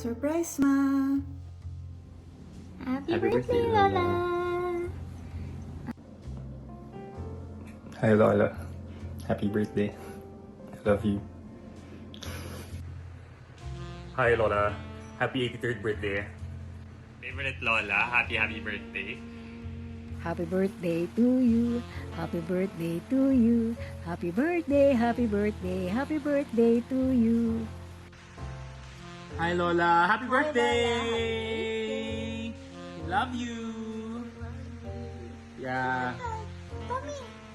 Surprise, Ma! Happy birthday, Lola! Hi, Lola. Happy birthday. I love you. Hi Lola, happy 83rd birthday. Favorite Lola, happy birthday. Happy birthday to you. Happy birthday to you. Happy birthday, happy birthday, happy birthday to you. Hi Lola, happy birthday! Love you! Yeah.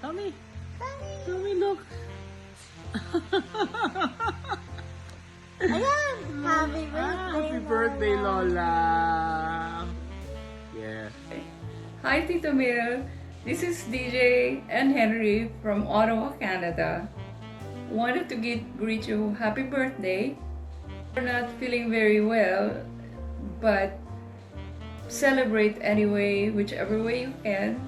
Tommy, look. Ayan! Happy birthday! Happy birthday, Lola! Yeah. Hi, Tito Mel. This is DJ and Henry from Ottawa, Canada. Wanted to greet you happy birthday. You're not feeling very well, but celebrate anyway, whichever way you can.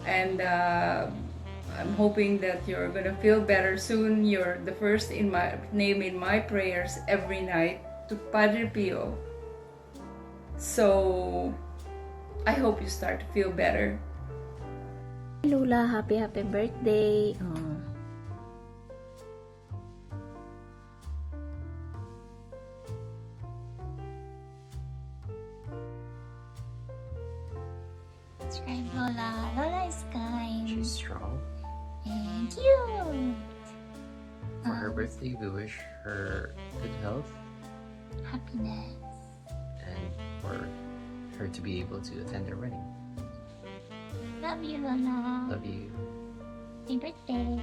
And I'm hoping that you're gonna feel better soon. You're the first in my name in my prayers every night to Padre Pio. So I hope you start to feel better. Lola, happy birthday! Oh. That's right, Lola. Lola is kind She's strong. and cute. For her birthday, we wish her good health Happiness. and for her to be able to attend her wedding. Love you, Lola. Love you. Happy birthday.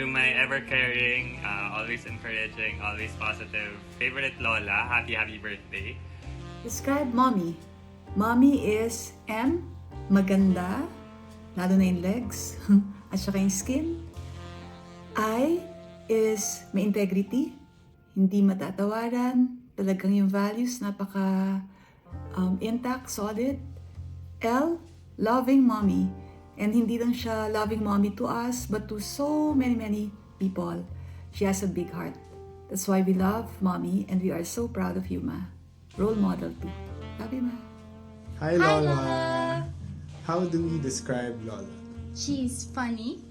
To my ever-caring, always encouraging, always positive favorite Lola, happy birthday. Describe Mommy. Mommy is M, maganda, lalo na yung legs, at saka yung skin. I is may integrity, hindi matatawaran, talagang yung values napaka intact, solid. L, loving mommy. And hindi lang siya loving mommy to us, but to so many people. She has a big heart. That's why we love mommy and we are so proud of you, Ma. Role model too. Love you, Ma. Hi Lola. How do we describe Lola? She's funny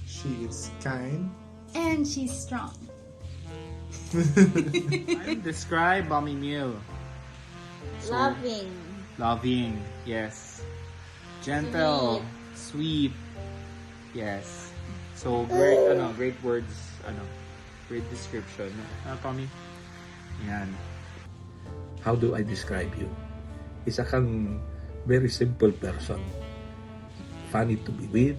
She is kind. and she's strong. I describe Mommy Meal. Loving. Loving, yes. Gentle, sweet, yes. So great words, great description. Tommy? Yan. How do I describe you? Isa kang very simple person. Funny to be with.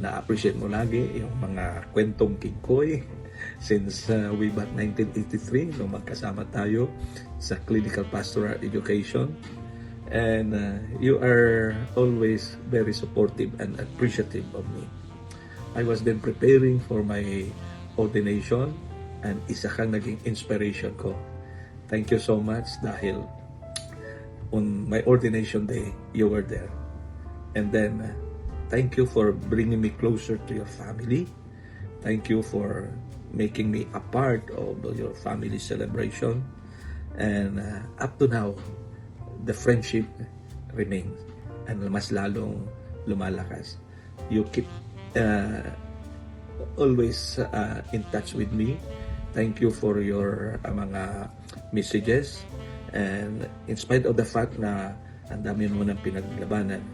Na-appreciate mo lagi yung mga kwentong King Koy. Since way back 1983, nung magkasama tayo sa Clinical Pastoral Education. And you are always very supportive and appreciative of me. I was then preparing for my ordination and isa kang naging inspiration ko. Thank you so much dahil on my ordination day, you were there. And then, thank you for bringing me closer to your family. Thank you for making me a part of your family celebration. And up to now, the friendship remains and mas lalong lumalakas. You keep always in touch with me. Thank you for your mga messages. And in spite of the fact na ang dami mo ng pinaglabanan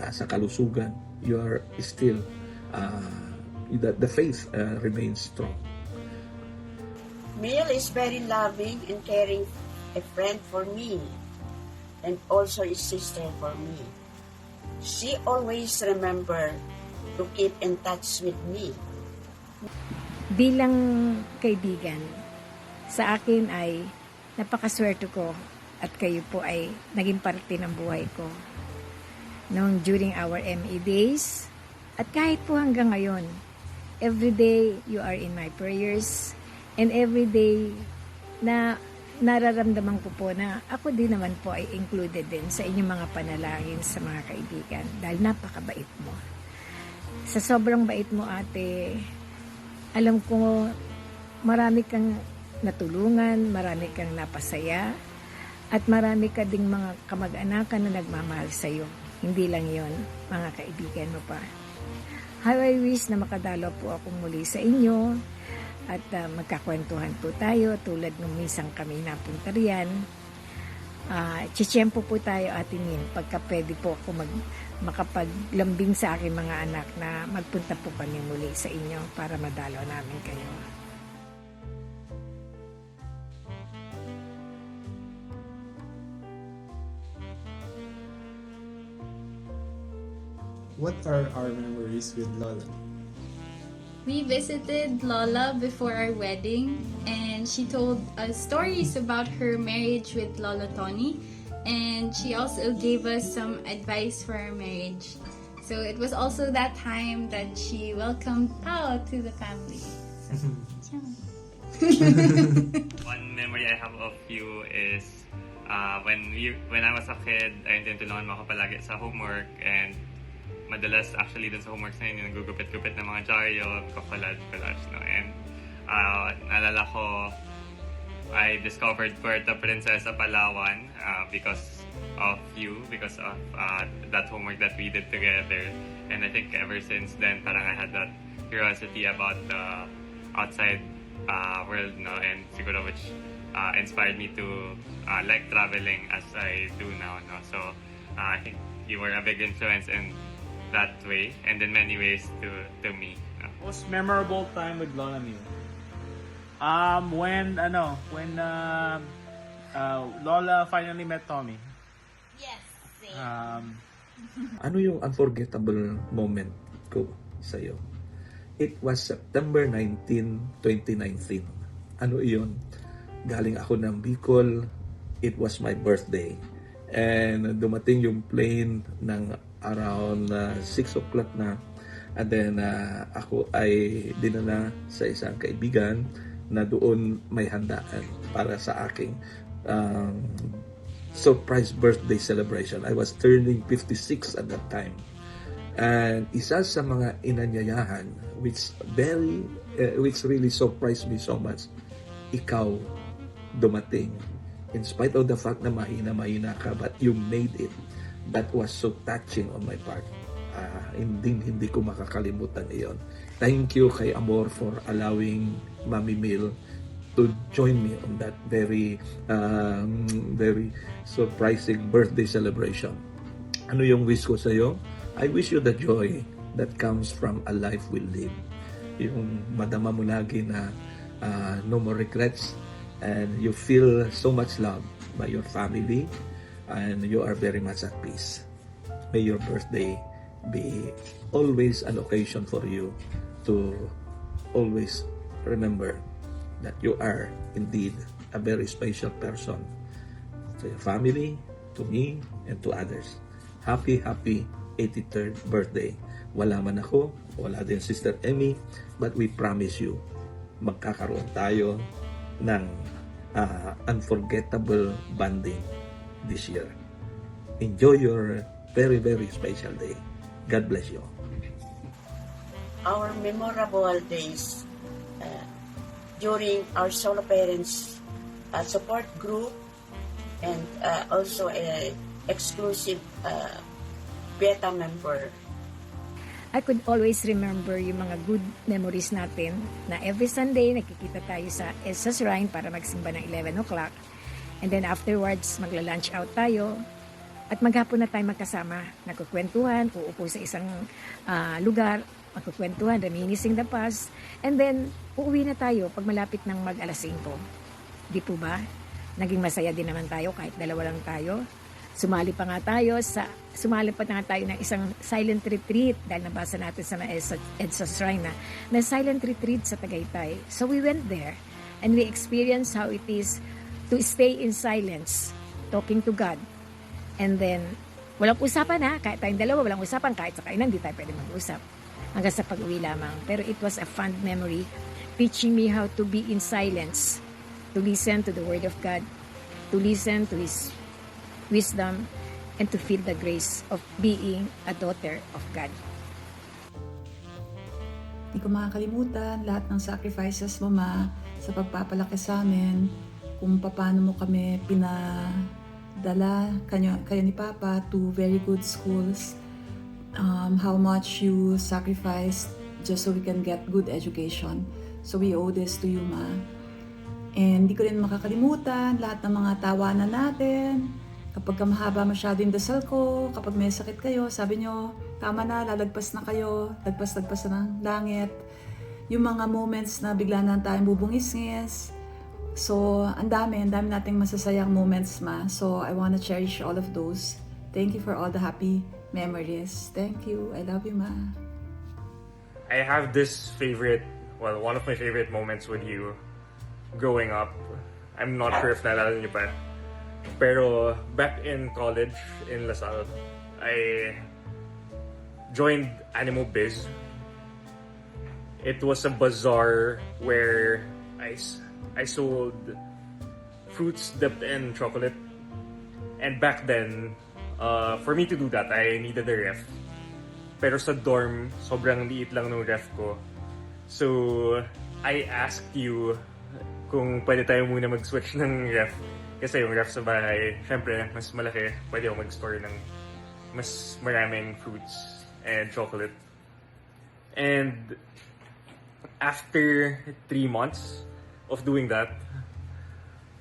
sa kalusugan, you are still, the faith remains strong. Mel is very loving and caring, a friend for me, and also a sister for me. She always remember to keep in touch with me. Bilang kaibigan, sa akin ay napakaswerte ko at kayo po ay naging parte ng buhay ko. During our ME days, at kahit po hanggang ngayon, every day you are in my prayers, and every day na nararamdaman ko po na ako din naman po ay included din sa inyong mga panalangin sa mga kaibigan dahil napakabait mo. Sa sobrang bait mo, ate, alam ko marami kang natulungan, marami kang napasaya, at marami ka ding mga kamag-anakan na nagmamahal sa'yo. Hindi lang yon, mga kaibigan mo pa. How I wish na makadalo po ako muli sa inyo at magkakwentuhan po tayo tulad nung minsan kami napunta riyan. Chichempo po tayo atin yun pagka pwede po ako makapaglambing sa aking mga anak na magpunta po kami muli sa inyo para madalo namin kayo. What are our memories with Lola? We visited Lola before our wedding, and she told us stories about her marriage with Lola Tony, and she also gave us some advice for our marriage. So it was also that time that she welcomed Pao to the family. One memory I have of you is when I was a kid, ay tinulungan mo ako palagi sa homework, and madalas actually dun sa homework na yun, yung nagugupit-gupit ng mga dyaryo, collage, no? And naalala ko, I discovered Puerto Princesa, Palawan because of you, because of that homework that we did together. And I think ever since then, parang I had that curiosity about the outside world, no? And siguro which inspired me to like traveling as I do now, no? So I think you were a big influence in that way and in many ways to me. No? Most memorable time with Lola Mew. When Lola finally met Tommy. Yes, same. Ano yung unforgettable moment ko sa iyo? It was September 19, 2019. Ano iyon? Galing ako ng Bicol. It was my birthday. And dumating yung plane ng around 6 o'clock na. And then ako ay dinala sa isang kaibigan na doon may handaan para sa aking surprise birthday celebration. I was turning 56 at that time. And isa sa mga inanyayahan which really surprised me so much, ikaw dumating. In spite of the fact na mahina ka, but you made it. That was so touching on my part. Hindi ko makakalimutan iyon. Thank you kay Amor for allowing Mami Mil to join me on that very surprising birthday celebration. Ano yung wish ko sa iyo? I wish you the joy that comes from a life we live. Yung madama mo lagi na no more regrets, and you feel so much love by your family, and you are very much at peace. May your birthday be always an occasion for you to always remember that you are indeed a very special person to your family, to me, and to others. Happy 83rd birthday. Wala man ako, wala din Sister Emmy, but we promise you, magkakaroon tayo ng unforgettable bonding this year. Enjoy your very, very special day. God bless you. Our memorable days during our solo parents support group, and also a exclusive beta member. I could always remember yung mga good memories natin na every Sunday nakikita tayo sa EDSA Shrine para magsimba ng 11 o'clock. And then afterwards, magla-lunch out tayo at maghapon na tayo magkasama. Nagkukwentuhan, uupo sa isang lugar, magkukwentuhan, reminiscing the past. And then, uuwi na tayo pag malapit ng mag-alas 5. Di po ba? Naging masaya din naman tayo kahit dalawa lang tayo. Sumali pa nga tayo ng isang silent retreat dahil nabasa natin sa EDSA Shrine na silent retreat sa Tagaytay. So we went there and we experienced how it is to stay in silence, talking to God. And then, walang usapan kahit tayong dalawa, walang usapan, kahit sa kainan, hindi tayo pwede mag-usap. Hanggang sa pag-uwi lamang. Pero it was a fond memory, teaching me how to be in silence, to listen to the Word of God, to listen to His wisdom, and to feel the grace of being a daughter of God. Hindi ko makakalimutan lahat ng sacrifices mo, Ma, sa pagpapalaki sa amin, kung paano mo kami pinadala, kayo ni Papa, to very good schools, how much you sacrificed just so we can get good education. So we owe this to you, Ma. And hindi ko rin makakalimutan lahat ng mga tawanan natin. Kapag mahaba masyado yung dasal ko, kapag may sakit kayo, sabi nyo, tama na, lalagpas na kayo, lagpas-lagpas na ng langit. Yung mga moments na bigla na tayong bubungis-ngis. So, ang dami nating masasayang moments, Ma. So, I wanna cherish all of those. Thank you for all the happy memories. Thank you. I love you, Ma. I have this one of my favorite moments with you growing up. I'm not sure if naalala niyo pa. Pero back in college in LaSalle, I joined Animo Biz. It was a bazaar where I sold fruits dipped in chocolate. And back then, for me to do that, I needed a ref. Pero sa dorm, sobrang liit lang ng ref ko. So, I asked you kung pwede tayo muna mag-switch ng ref. Kasi yung ref sa bahay, syempre, mas malaki. Pwede ako mag-store ng mas maraming fruits and chocolate. And after 3 months of doing that,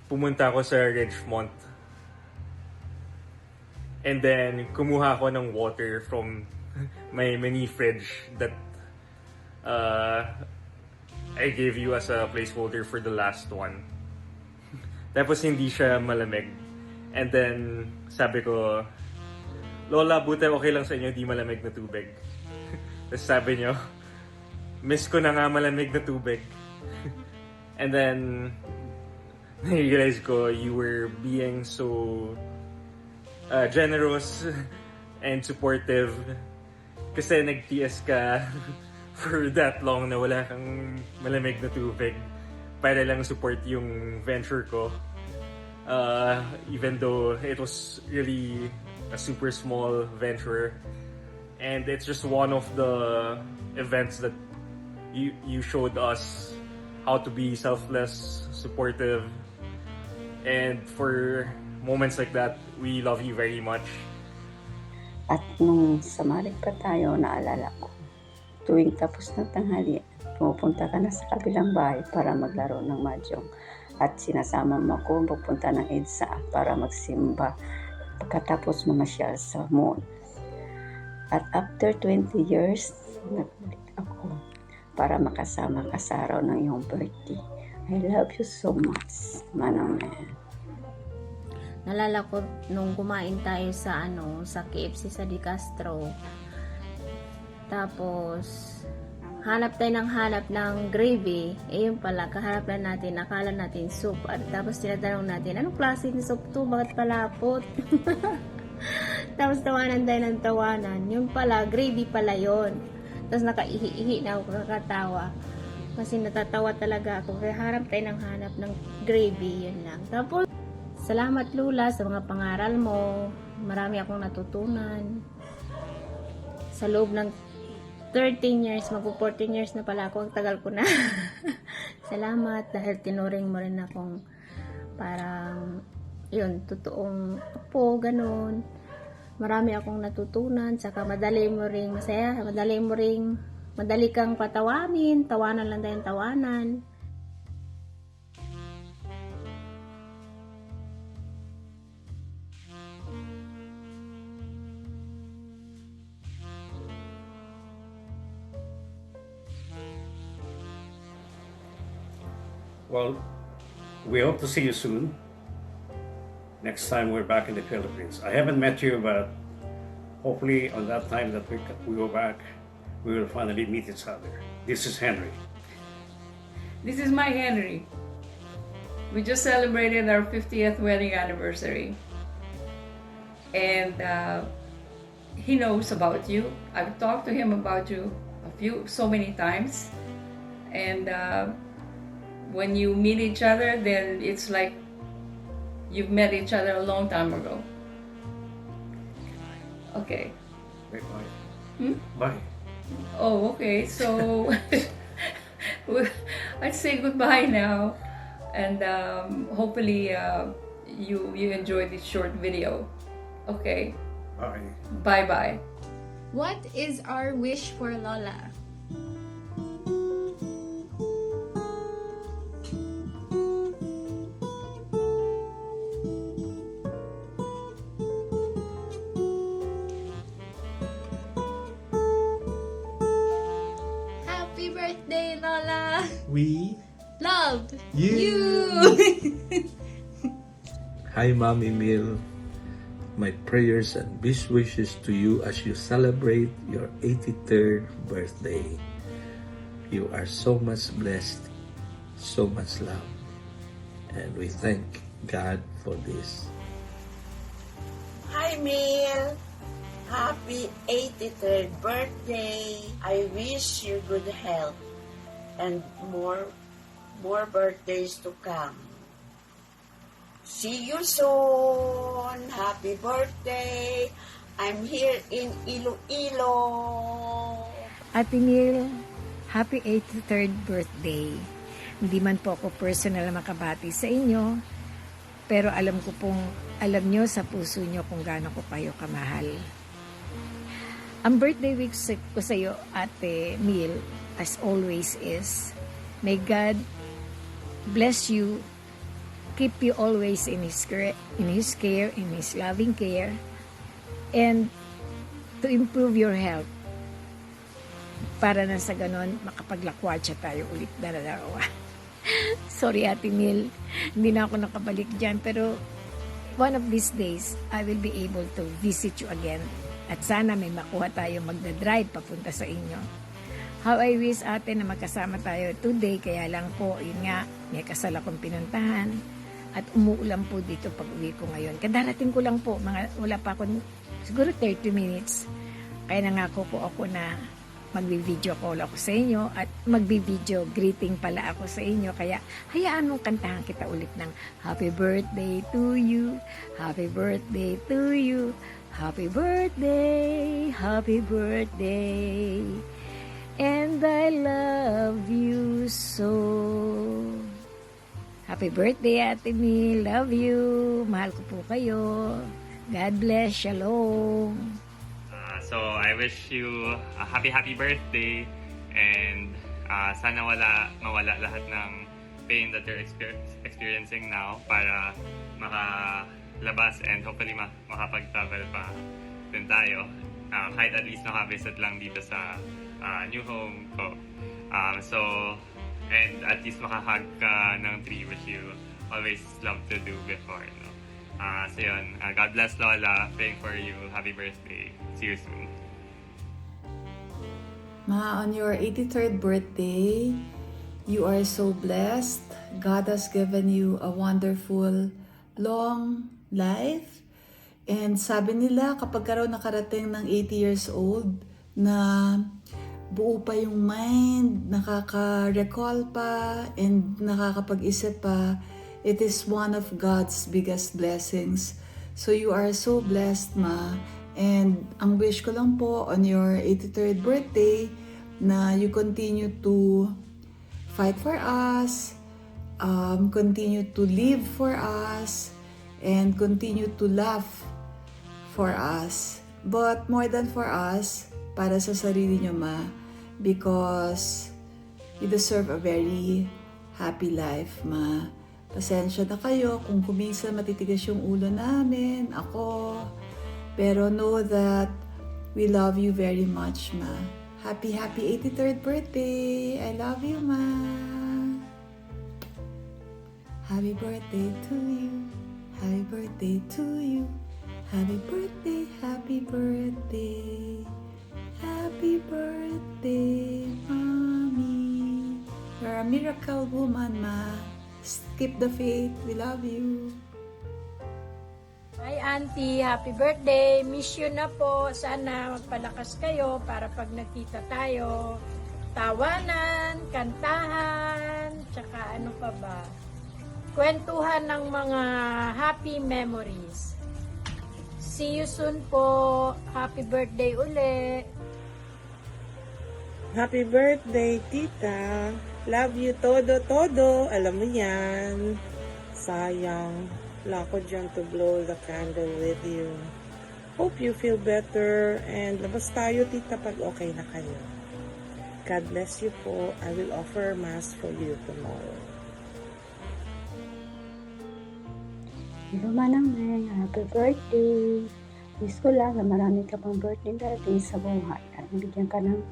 pumunta ako sa Ridgemont. And then, kumuha ako ng water from my mini fridge that I gave you as a placeholder for the last one. Tapos hindi siya malamig. And then, sabi ko, Lola, buti okay lang sa inyo, di malamig na tubig. Tapos sabi nyo, miss ko na nga malamig na tubig. And then, na-realize ko, you were being so generous and supportive. Kasi nag-TS ka for that long na wala kang malamig na tubig para lang support yung venture ko. Even though it was really a super small venture. And it's just one of the events that you showed us how to be selfless, supportive. And for moments like that, we love you very much. At nung samalig pa tayo, naalala ko, tuwing tapos ng tanghali, pumupunta ka na sa kabilang bahay para maglaro ng mahjong. At sinasama mo ako pupunta ng EDSA para magsimba pagkatapos mamasyal sa mall. At after 20 years, nagbalik ako para makasama ka sa araw ng iyong birthday. I love you so much, Manong Man. Nalala ko nung kumain tayo sa sa KFC sa Di Castro. Tapos hanap tayo ng gravy. Yun pala, kahanap na natin, akala natin soup. At tapos tinatanong natin, anong klase ng soup to? Bakit palapot? Tapos tawanan tayo ng tawanan. Yung pala, gravy pala yun. Tapos nakaihi-ihi na ako, kakatawa. Kasi natatawa talaga ako. Kaya hanap tayo ng gravy, yun lang. Tapos, salamat Lula sa mga pangaral mo. Marami akong natutunan. Sa loob ng 13 years, magpo-14 years na pala ako. Ang tagal ko na. Salamat dahil tinuring mo rin akong parang yun, totoong apo, ganun. Marami akong natutunan. Saka madali mo ring masaya. Madali kang patawanin. Tawanan lang tayong tawanan. Well, we hope to see you soon. Next time we're back in the Philippines. I haven't met you, but hopefully on that time that we go back, we will finally meet each other. This is Henry. This is my Henry. We just celebrated our 50th wedding anniversary. And he knows about you. I've talked to him about you so many times. And when you meet each other, then it's like you've met each other a long time ago. Okay. Bye. Hmm? Bye. Oh, okay. So I'd say goodbye now, and hopefully you enjoyed this short video. Okay. Bye. Bye bye. What is our wish for Lola? Happy birthday, Lola! We Love you. Hi, Mom Emil. My prayers and best wishes to you as you celebrate your 83rd birthday. You are so much blessed, so much love, and we thank God for this. Hi, Mil. Happy 83rd birthday. I wish you good health and more birthdays to come. See you soon. Happy birthday. I'm here in Iloilo. Ate Neil, happy 83rd birthday. Hindi man po ako personal na makabati sa inyo, pero alam nyo sa puso nyo kung gaano ko kayo kamahal. Ang birthday week ko sa iyo, Ate Neil, as always is, may God bless you, keep you always in His care, in His loving care, and to improve your health. Para na sa ganon, makapaglakwatsa tayo ulit na dalawa. Sorry, Ate Neil, hindi na ako nakabalik dyan, pero one of these days, I will be able to visit you again. At sana may makuha tayo magdadrive papunta sa inyo. How I wish, ate, na magkasama tayo today, kaya lang po, yun nga, may kasal akong pinuntahan at umuulan po dito pag uwi ko ngayon. Kadarating ko lang po, wala pa ako, siguro 30 minutes. Kaya nangako po ako na magbi-video call ako sa inyo at magbi-video greeting pala ako sa inyo. Kaya hayaan mong kantahan kita ulit ng Happy Birthday to you, Happy Birthday to you, Happy Birthday, Happy Birthday, and I love you so. Happy birthday, Ate Mi. Love you. Mahal ko po kayo. God bless. Shalom. So I wish you a happy birthday, and sana mawala lahat ng pain that you're experiencing now para makalabas and hopefully makapag-travel pa din tayo. Kahit at least nakavisit lang dito sa new home ko. And at least makahug ka ng tree, which you always love to do before. No? So yun, God bless, Lola. Praying for you. Happy birthday. See you soon. Ma, on your 83rd birthday, you are so blessed. God has given you a wonderful, long life. And sabi nila, kapag raw nakarating ng 80 years old, na buo pa yung mind, nakaka-recall pa, and nakakapag-isip pa, it is one of God's biggest blessings. So you are so blessed, Ma. And ang wish ko lang po on your 83rd birthday, na you continue to fight for us, continue to live for us, and continue to laugh for us. But more than for us, para sa sarili nyo, Ma, because you deserve a very happy life, Ma. Pasensya na kayo kung kuminsan matitigas yung ulo namin, ako. Pero know that we love you very much, Ma. Happy 83rd birthday! I love you, Ma. Happy birthday to you. Happy birthday to you. Happy birthday, happy birthday. Happy birthday, Mommy. You're a miracle woman, Ma. Keep the faith. We love you. Hi, Auntie. Happy birthday. Miss you na po. Sana magpalakas kayo para pag nagkita tayo, tawanan, kantahan, tsaka ano pa ba? Kwentuhan ng mga happy memories. See you soon po. Happy birthday uli. Happy birthday, tita. Love you todo. Alam mo yan. Sayang. Wala ko dyan to blow the candle with you. Hope you feel better. And labas tayo, tita, pag okay na kayo. God bless you po. I will offer mass for you tomorrow. Hello, Manang Meng. Happy birthday. Wish ko lang na marami ka pang birthday darating sa buhay at bigyan ka ng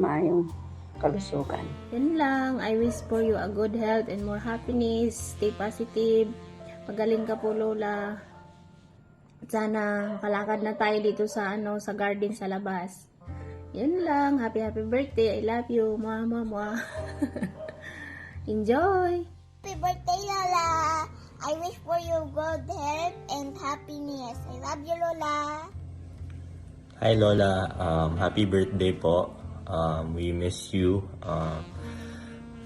maayong kalusugan. Yan lang. I wish for you a good health and more happiness. Stay positive. Magaling ka po, Lola. At sana makalakad na tayo dito sa sa garden sa labas. Yan lang. Happy birthday. I love you. Mwah. Enjoy. Happy birthday, Lola. I wish for you good health and happiness. I love you, Lola. Hi Lola, happy birthday po. We miss you.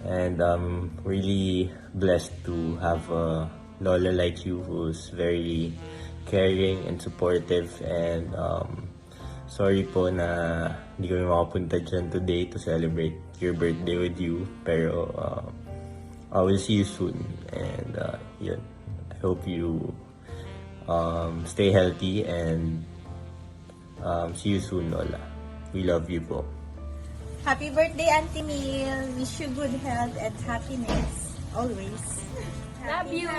And I'm really blessed to have a Lola like you who's very caring and supportive. And sorry po na hindi kami makapunta dyan today to celebrate your birthday with you. Pero I will see you soon. And yun, I hope you stay healthy and see you soon, Lola. We love you po. Happy birthday, Auntie Mil. Wish you good health and happiness always. Love you.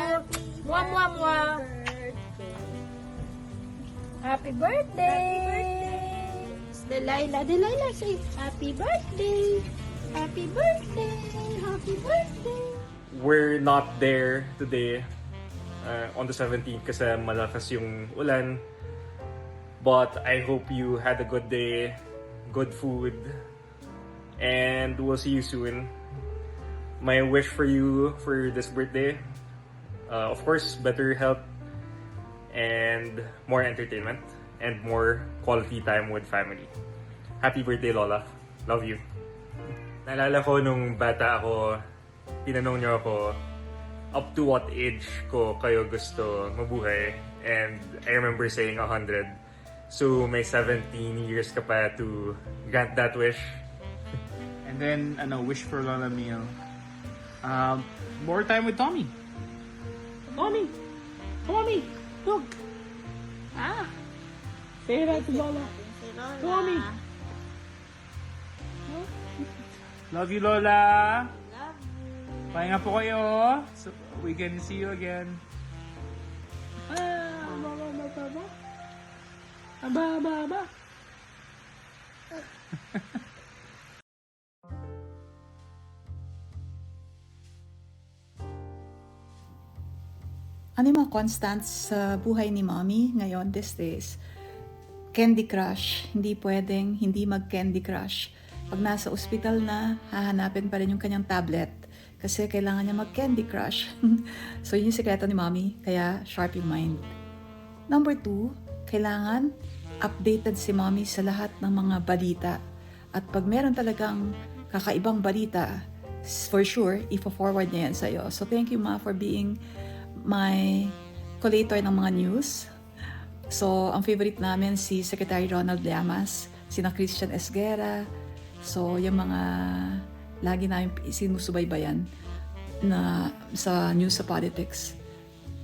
Mwah. Happy birthday. Delilah, say happy birthday. Happy birthday. Happy birthday. We're not there today on the 17th kasi malakas yung ulan. But I hope you had a good day, good food, and we'll see you soon. My wish for you for this birthday, of course, better health and more entertainment and more quality time with family. Happy birthday, Lola. Love you. Naalala ko nung bata ako, tinanong niyo ako, up to what age ko kayo gusto mabuhay? And I remember saying 100. So may 17 years ka pa to grant that wish. And then, wish for Lola Mil. More time with Tommy. Tommy, look. Say that to Lola. Tommy. Love you, Lola. Love you. Pahinga po kayo. So we can see you again. Aba. Ano yung mga constants sa buhay ni Mommy ngayon these days? Candy Crush. Hindi pwedeng hindi mag-Candy Crush. Pag nasa ospital na, hahanapin pa rin yung kanyang tablet kasi kailangan niya mag-Candy Crush. So yun yung sekreto ni Mommy, kaya sharp yung mind. Number 2, kailangan updated si Mommy sa lahat ng mga balita. At pag meron talagang kakaibang balita, for sure, i-forward niya yan sa'yo. So thank you, Ma, for being my collator ng mga news. So ang favorite namin si Secretary Ronald Llamas, sina Christian Esguerra. So yung mga lagi namin sinusubaybayan na sa news sa politics.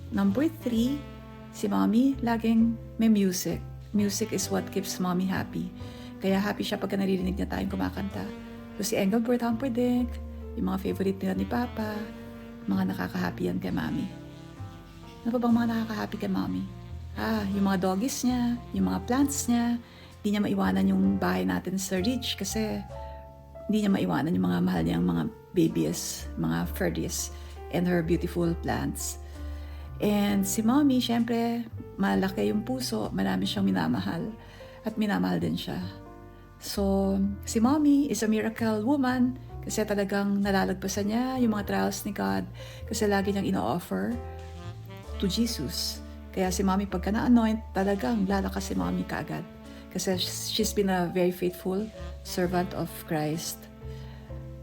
Number 3, si Mommy laging may music. Music is what keeps Mommy happy. Kaya happy siya pagka naririnig niya tayong kumakanta. So si Engelbert Humperdinck, yung mga favorite nila ni Papa, mga nakaka-happy yan kay Mommy. Ano pa bang mga nakaka-happy kay Mommy? Yung mga doggies niya, yung mga plants niya, hindi niya maiwanan yung bahay natin sa ridge kasi hindi niya maiwanan yung mga mahal niyang mga babies, mga furries, and her beautiful plants. And si Mommy, syempre, malaki yung puso, marami siyang minamahal, at minamahal din siya. So, si Mommy is a miracle woman kasi talagang nalalagpasan niya yung mga trials ni God kasi lagi niyang ino-offer to Jesus. Kaya si Mommy pagka na-anoint, talagang lalakas si Mommy kaagad. Kasi she's been a very faithful servant of Christ.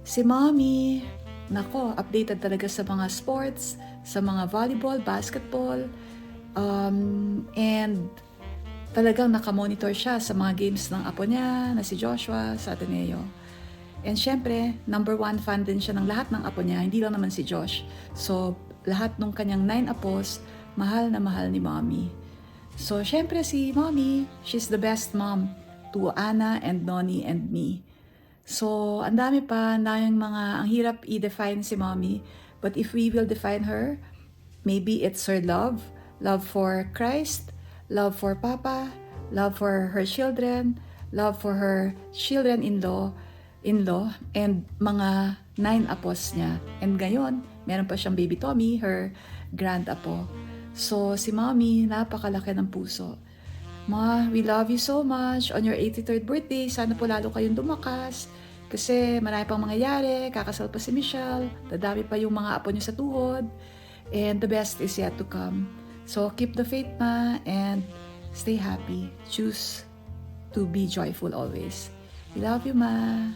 Si Mommy, nako, updated talaga sa mga sports, sa mga volleyball, basketball, and talagang nakamonitor siya sa mga games ng apo niya, na si Joshua, sa Ateneo. And syempre, number 1 fan din siya ng lahat ng apo niya, hindi lang naman si Josh. So, lahat ng kanyang 9 apos, mahal na mahal ni Mommy. So, syempre si Mommy, she's the best mom to Anna and Noni and me. So, ang dami pa na yung ang hirap i-define si Mommy. But if we will define her, maybe it's her love for Christ, love for Papa, love for her children, love for her children-in-law, and mga 9 apos niya. And ngayon, meron pa siyang baby Tommy, her grand-apo. So, si Mommy, napakalaki ng puso. Ma, we love you so much. On your 83rd birthday, sana po lalo kayong lumakas. Kasi marami pang mangyayari, kakasal pa si Michelle, dadami pa yung mga apo niyo sa tuhod. And the best is yet to come. So, keep the faith, Ma, and stay happy. Choose to be joyful always. We love you, Ma.